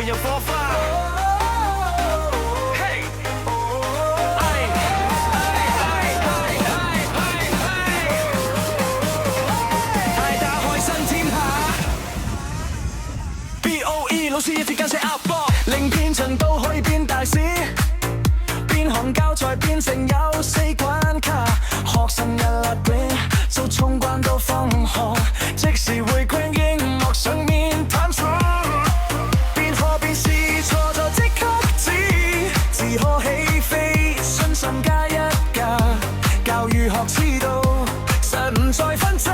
面有火花。嘿，大打開新天下。BOE 老師一節間寫 up 波，令編程都可以變大師。邊行教材變成有4關卡，學生一粒 brain 就衝關到放學，即時會歸熒幕上面探索。邊學邊試錯咗即刻指，自可起飛，信心加一格，教育學知道實唔再分爭。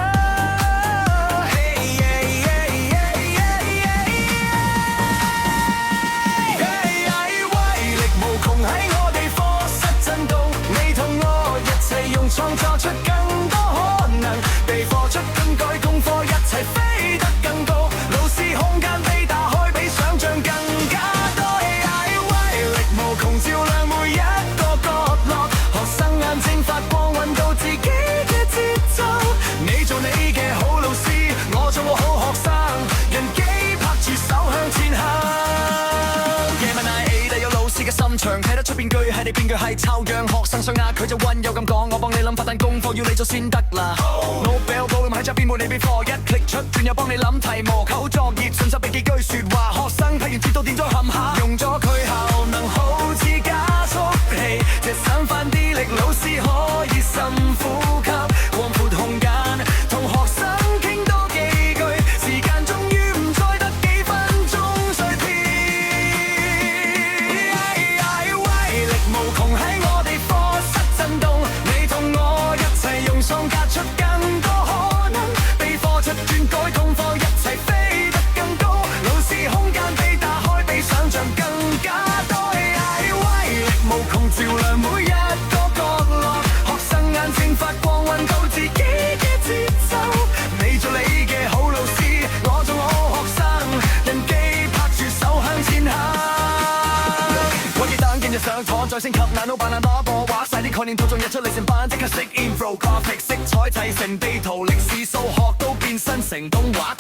創作出更多可能，被課出更改功課，一齊飛得更高。老師空間被打開，比想像更加多。AI 威力無窮，照亮每一個角落。學生眼睛發光，揾到自己嘅節奏。你做你嘅好老師，我做我好學生，人機拍住手向前行。夜晚捱得有老師嘅心腸，睇得出邊句係你邊句係抽樣。學生想壓佢就溫柔咁講，我幫你諗法，但功課要你做先得啦。No bell boom 喺側邊冇你邊課，一 click 出轉又幫你諗題目，口作業順手俾幾句説話。學生睇完知道點咗冚下，用咗佢效能好似加速器，隻手翻啲力，老師可以深呼吸，廣闊空間，同學生傾多幾句，時間終於唔再得幾分鐘碎片。威力無窮喺我哋課室震動，你同我一齊用創格出更多可能，被課出轉改功課，一齊飛得更高。老師空間被打開，比想像更加多。威力無窮，照亮每一個角落。學生眼睛發光，揾到自己嘅節奏。你做你嘅好老師，我做我好學生，人機拍住手向前行。我記得見日上堂再升級，眼腦扮爛多播畫晒啲概念套中，日出嚟成班即刻識 infographic， 色彩砌成地圖，歷史數學都變身成動畫。